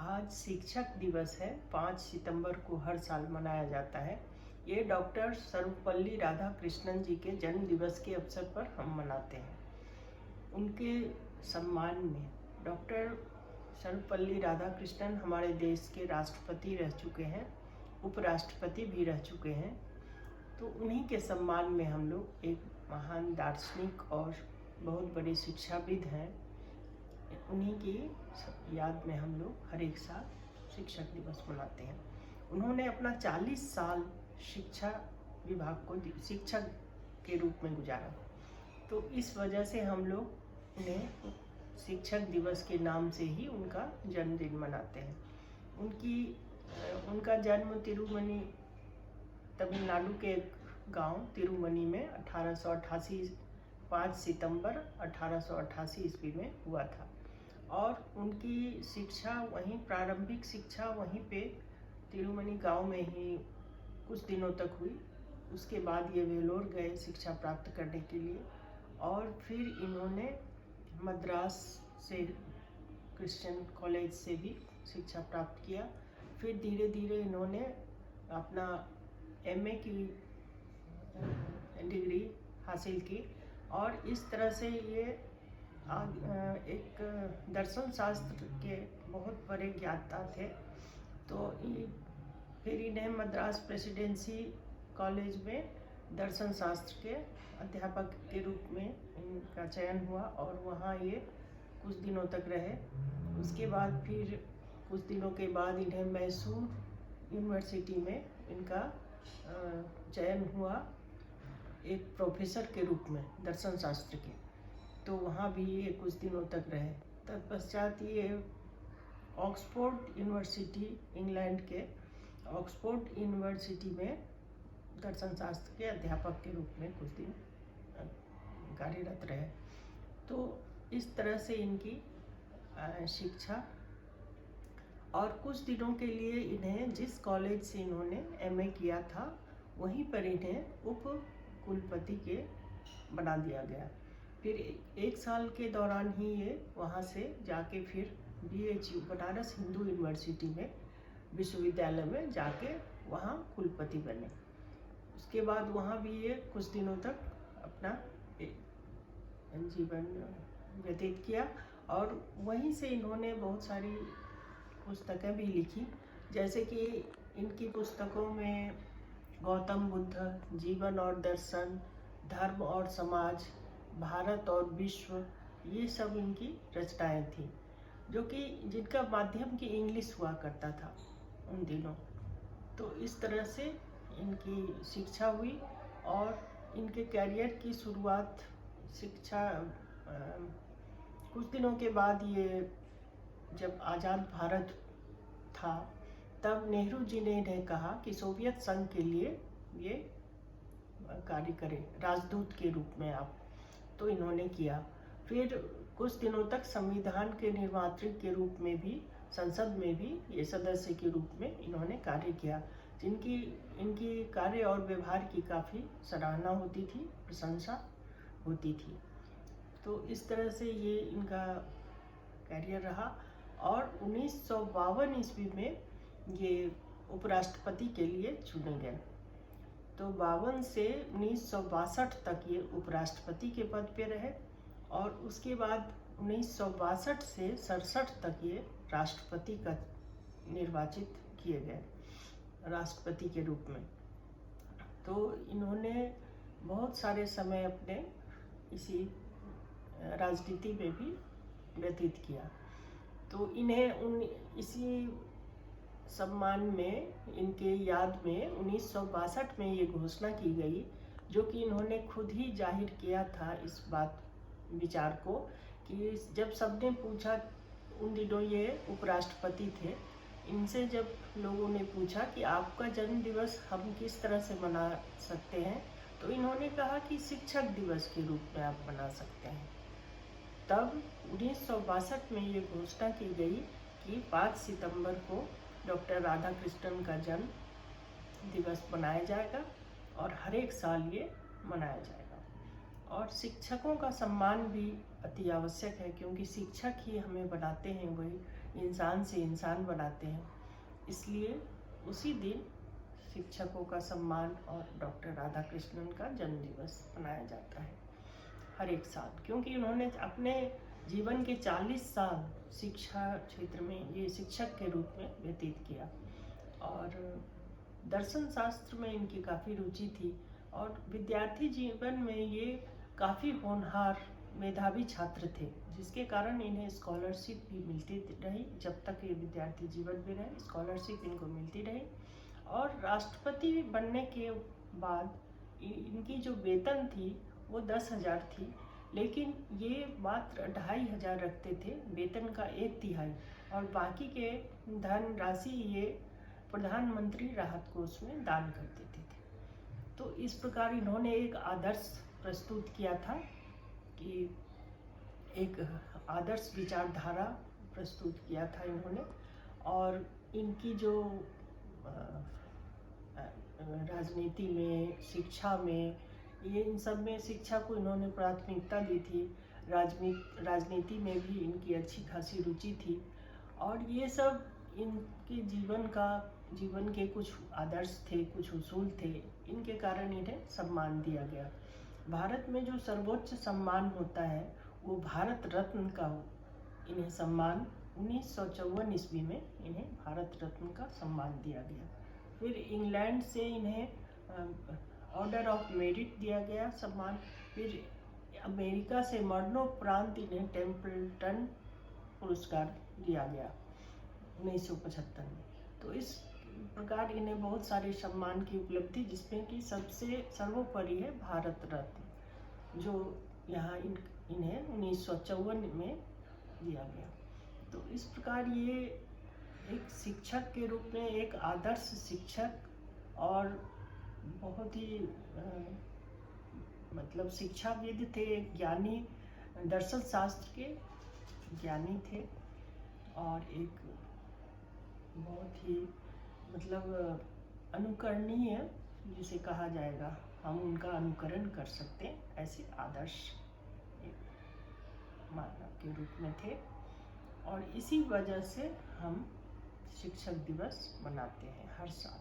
आज शिक्षक दिवस है। 5 सितंबर को हर साल मनाया जाता है। ये डॉक्टर सर्वपल्ली राधाकृष्णन जी के जन्म दिवस के अवसर पर हम मनाते हैं। उनके सम्मान में डॉक्टर सर्वपल्ली राधाकृष्णन हमारे देश के राष्ट्रपति रह चुके हैं, उपराष्ट्रपति भी रह चुके हैं। तो उन्हीं के सम्मान में हम लोग एक महान दार्शनिक और बहुत बड़े शिक्षाविद हैं, उन्हीं की याद में हम लोग हर एक साल शिक्षक दिवस मनाते हैं। उन्होंने अपना 40 साल शिक्षा विभाग को शिक्षक के रूप में गुजारा, तो इस वजह से हम लोग उन्हें शिक्षक दिवस के नाम से ही उनका जन्मदिन मनाते हैं। उनका जन्म तिरुमनी, तमिलनाडु के एक गांव तिरुमनी में 5 सितंबर 1888 ईस्वी में हुआ था। और उनकी शिक्षा वहीं, प्रारंभिक शिक्षा वहीं पे तिरुमनी गांव में ही कुछ दिनों तक हुई। उसके बाद ये वेलोर गए शिक्षा प्राप्त करने के लिए, और फिर इन्होंने मद्रास से क्रिश्चियन कॉलेज से भी शिक्षा प्राप्त किया। फिर धीरे धीरे इन्होंने अपना एमए की डिग्री हासिल की, और इस तरह से ये एक दर्शन शास्त्र के बहुत बड़े ज्ञाता थे। तो फिर इन्हें मद्रास प्रेसिडेंसी कॉलेज में दर्शन शास्त्र के अध्यापक के रूप में इनका चयन हुआ, और वहाँ ये कुछ दिनों तक रहे। उसके बाद फिर कुछ दिनों के बाद इन्हें मैसूर यूनिवर्सिटी में इनका चयन हुआ एक प्रोफेसर के रूप में दर्शन शास्त्र के। तो वहाँ भी ये कुछ दिनों तक रहे। तत्पश्चात ये ऑक्सफोर्ड यूनिवर्सिटी, इंग्लैंड के ऑक्सफोर्ड यूनिवर्सिटी में दर्शन शास्त्र के अध्यापक के रूप में कुछ दिन कार्यरत रहे। तो इस तरह से इनकी शिक्षा, और कुछ दिनों के लिए इन्हें जिस कॉलेज से इन्होंने एमए किया था वहीं पर इन्हें उप कुलपति के बना दिया गया। फिर 1 साल के दौरान ही ये वहाँ से जाके फिर BHU बनारस हिंदू यूनिवर्सिटी में विश्वविद्यालय में जाके वहाँ कुलपति बने। उसके बाद वहाँ भी ये कुछ दिनों तक अपना जीवन व्यतीत किया, और वहीं से इन्होंने बहुत सारी पुस्तकें भी लिखी। जैसे कि इनकी पुस्तकों में गौतम बुद्ध, जीवन और दर्शन, धर्म और समाज, भारत और विश्व, ये सब इनकी रचनाएं थी, जो कि जिनका माध्यम की इंग्लिश हुआ करता था उन दिनों। तो इस तरह से इनकी शिक्षा हुई, और इनके कैरियर की शुरुआत शिक्षा कुछ दिनों के बाद, ये जब आज़ाद भारत था तब नेहरू जी ने इन्हें कहा कि सोवियत संघ के लिए ये कार्य करें, राजदूत के रूप में आप। तो इन्होंने किया। फिर कुछ दिनों तक संविधान के निर्मात्री के रूप में भी, संसद में भी ये सदस्य के रूप में इन्होंने कार्य किया, जिनकी इनकी कार्य और व्यवहार की काफ़ी सराहना होती थी, प्रशंसा होती थी। तो इस तरह से ये इनका कैरियर रहा, और 1952 ईस्वी में ये उपराष्ट्रपति के लिए चुने गए। तो 52 से 1962 तक ये उपराष्ट्रपति के पद पे रहे, और उसके बाद 1962 से 67 तक ये राष्ट्रपति का निर्वाचित किए गए, राष्ट्रपति के रूप में। तो इन्होंने बहुत सारे समय अपने इसी राजनीति में भी व्यतीत किया। तो इन्हें इसी सम्मान में, इनके याद में 1962 में ये घोषणा की गई, जो कि इन्होंने खुद ही जाहिर किया था इस विचार को, कि जब सबने पूछा, उन दिनों ये उपराष्ट्रपति थे, इनसे जब लोगों ने पूछा कि आपका जन्म दिवस हम किस तरह से मना सकते हैं, तो इन्होंने कहा कि शिक्षक दिवस के रूप में आप मना सकते हैं। तब 1962 में ये घोषणा की गई कि 5 सितंबर को डॉक्टर राधाकृष्णन का जन्म दिवस मनाया जाएगा, और हर एक साल ये मनाया जाएगा। और शिक्षकों का सम्मान भी अति आवश्यक है, क्योंकि शिक्षक ही हमें बनाते हैं, वही इंसान से इंसान बनाते हैं। इसलिए उसी दिन शिक्षकों का सम्मान और डॉक्टर राधाकृष्णन का जन्मदिवस मनाया जाता है हर एक साल, क्योंकि उन्होंने अपने जीवन के 40 साल शिक्षा क्षेत्र में ये शिक्षक के रूप में व्यतीत किया। और दर्शन शास्त्र में इनकी काफ़ी रुचि थी और विद्यार्थी जीवन में ये काफ़ी होनहार मेधावी छात्र थे, जिसके कारण इन्हें स्कॉलरशिप भी मिलती रही। जब तक ये विद्यार्थी जीवन में रहे स्कॉलरशिप इनको मिलती रही। और राष्ट्रपति बनने के बाद इनकी जो वेतन थी वो 10,000 थी, लेकिन ये मात्र 2,500 रखते थे, वेतन का 1/3, और बाकी के धन राशि ये प्रधानमंत्री राहत कोष में दान कर देते थे। तो इस प्रकार इन्होंने एक आदर्श प्रस्तुत किया था कि एक आदर्श विचारधारा प्रस्तुत किया था इन्होंने। और इनकी जो राजनीति में, शिक्षा में, ये इन सब में शिक्षा को इन्होंने प्राथमिकता दी थी। राजनीति में भी इनकी अच्छी खासी रुचि थी। और ये सब इनके जीवन के कुछ आदर्श थे, कुछ उसूल थे, इनके कारण इन्हें सम्मान दिया गया। भारत में जो सर्वोच्च सम्मान होता है वो भारत रत्न का इन्हें सम्मान 1954 ईस्वी में इन्हें भारत रत्न का सम्मान दिया गया। फिर इंग्लैंड से इन्हें ऑर्डर ऑफ मेरिट दिया गया सम्मान। फिर अमेरिका से मरणोपरांत इन्हें टेम्पल्टन पुरस्कार दिया गया 1975 में। तो इस प्रकार इन्हें बहुत सारे सम्मान की उपलब्धि, जिसमें कि सबसे सर्वोपरि है भारत रत्न, जो यहाँ इन्हें 1954 में दिया गया। तो इस प्रकार ये एक शिक्षक के रूप में एक आदर्श शिक्षक और बहुत ही मतलब शिक्षाविद थे, ज्ञानी, दर्शन शास्त्र के ज्ञानी थे, और एक बहुत ही मतलब अनुकरणीय जिसे कहा जाएगा, हम उनका अनुकरण कर सकते हैं, ऐसे आदर्श एक मानव के रूप में थे। और इसी वजह से हम शिक्षक दिवस मनाते हैं हर साल।